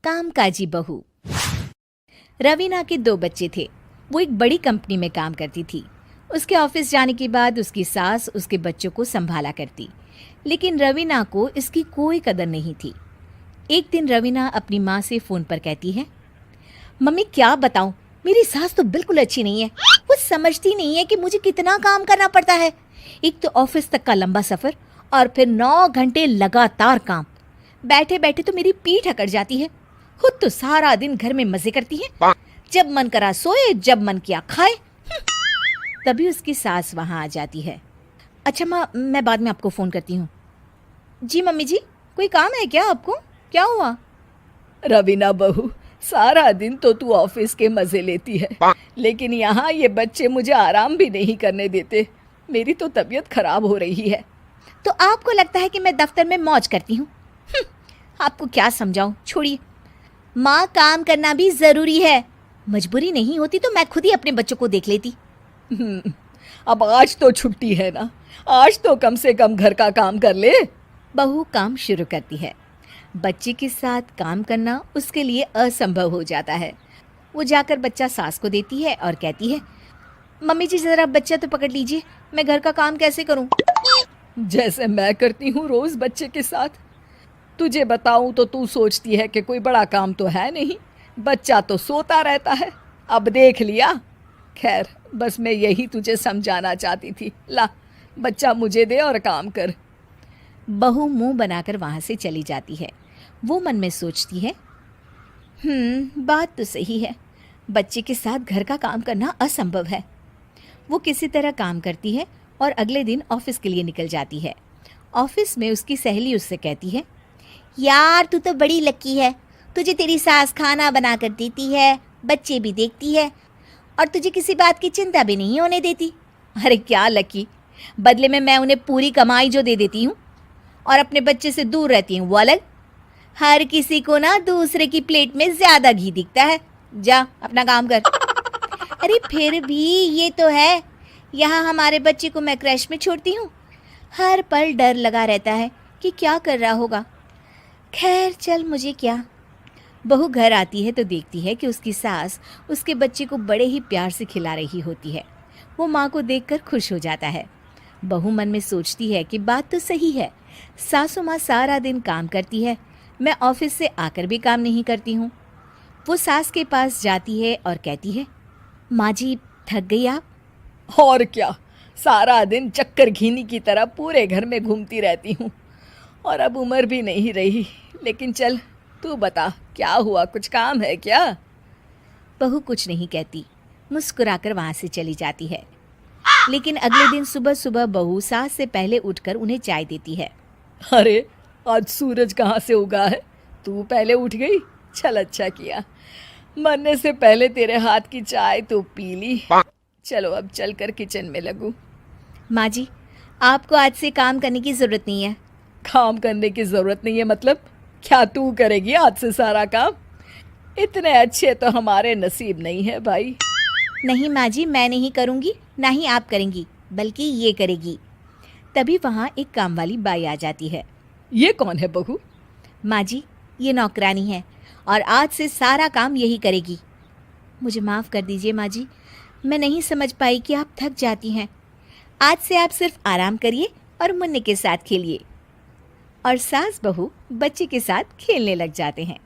कामकाजी बहू। रवीना के 2 बच्चे थे। वो एक बड़ी कंपनी में काम करती थी। उसके ऑफिस जाने के बाद उसकी सास उसके बच्चों को संभाला करती, लेकिन रवीना को इसकी कोई कदर नहीं थी। एक दिन रवीना अपनी माँ से फ़ोन पर कहती है, मम्मी क्या बताऊं, मेरी सास तो बिल्कुल अच्छी नहीं है। वो समझती नहीं है कि मुझे कितना काम करना पड़ता है। एक तो ऑफिस तक का लंबा सफ़र और फिर 9 घंटे लगातार काम। बैठे बैठे तो मेरी पीठ अकड़ जाती है। खुद तो सारा दिन घर में मजे करती है, जब मन करा सोए, जब मन किया खाए। तभी उसकी सास वहाँ आ जाती है। अच्छा माँ, मैं बाद में आपको फ़ोन करती हूँ। जी मम्मी जी, कोई काम है क्या आपको? क्या हुआ? रवीना बहू, सारा दिन तो तू ऑफिस के मजे लेती है, लेकिन यहाँ ये बच्चे मुझे आराम भी नहीं करने देते। मेरी तो तबीयत खराब हो रही है। तो आपको लगता है कि मैं दफ्तर में मौज करती हूँ? आपको क्या समझाऊं, छोड़िए। माँ, काम करना भी ज़रूरी है। मजबूरी नहीं होती तो मैं खुद ही अपने बच्चों को देख लेती। अब आज तो छुट्टी है ना, आज तो कम से कम घर का काम कर ले। बहू काम शुरू करती है। बच्चे के साथ काम करना उसके लिए असंभव हो जाता है। वो जाकर बच्चा सास को देती है और कहती है, मम्मी जी ज़रा बच्चा तो पकड़ लीजिए, मैं घर का काम कैसे करूं? जैसे मैं करती हूँ रोज बच्चे के साथ। तुझे बताऊं तो तू सोचती है कि कोई बड़ा काम तो है नहीं, बच्चा तो सोता रहता है। अब देख लिया। खैर, बस मैं यही तुझे समझाना चाहती थी। ला, बच्चा मुझे दे और काम कर। बहू मुंह बनाकर वहाँ से चली जाती है। वो मन में सोचती है, बात तो सही है, बच्चे के साथ घर का काम करना असंभव है। वो किसी तरह काम करती है और अगले दिन ऑफिस के लिए निकल जाती है। ऑफिस में उसकी सहेली उससे कहती है, यार तू तो बड़ी लकी है, तुझे तेरी सास खाना बना कर देती है, बच्चे भी देखती है और तुझे किसी बात की चिंता भी नहीं होने देती। अरे क्या लकी, बदले में मैं उन्हें पूरी कमाई जो दे देती हूँ और अपने बच्चे से दूर रहती हूँ वो अलग। हर किसी को ना दूसरे की प्लेट में ज़्यादा घी दिखता है। जा अपना काम कर। अरे फिर भी ये तो है, यहाँ हमारे बच्चे को मैं क्रैश में छोड़ती हूँ, हर पल डर लगा रहता है कि क्या कर रहा होगा। खैर चल, मुझे क्या। बहू घर आती है तो देखती है कि उसकी सास उसके बच्चे को बड़े ही प्यार से खिला रही होती है। वो माँ को देखकर खुश हो जाता है। बहू मन में सोचती है कि बात तो सही है, सासू माँ सारा दिन काम करती है, मैं ऑफिस से आकर भी काम नहीं करती हूँ। वो सास के पास जाती है और कहती है, माँ जी थक गई आप? और क्या, सारा दिन चक्कर घीनी की तरह पूरे घर में घूमती रहती हूँ और अब उम्र भी नहीं रही। लेकिन चल तू बता, क्या हुआ, कुछ काम है क्या? बहू कुछ नहीं कहती, मुस्कुराकर वहाँ से चली जाती है। लेकिन अगले दिन सुबह सुबह बहू सास से पहले उठकर उन्हें चाय देती है। अरे आज सूरज कहाँ से उगा है, तू पहले उठ गई। चल अच्छा किया, मरने से पहले तेरे हाथ की चाय तो पी ली। चलो अब चलकर किचन में लगूं। माँ जी, आपको आज से काम करने की ज़रूरत नहीं है। काम करने की ज़रूरत नहीं है मतलब? क्या तू करेगी आज से सारा काम? इतने अच्छे तो हमारे नसीब नहीं है भाई। नहीं माँ जी, मैं नहीं करूँगी, ना ही आप करेंगी, बल्कि ये करेगी। तभी वहाँ एक काम वाली बाई आ जाती है। ये कौन है बहू? माँ जी, ये नौकरानी है और आज से सारा काम यही करेगी। मुझे माफ़ कर दीजिए माँ जी, मैं नहीं समझ पाई कि आप थक जाती हैं। आज से आप सिर्फ आराम करिए और मुन्ने के साथ खेलिए। और सास बहू बच्चे के साथ खेलने लग जाते हैं।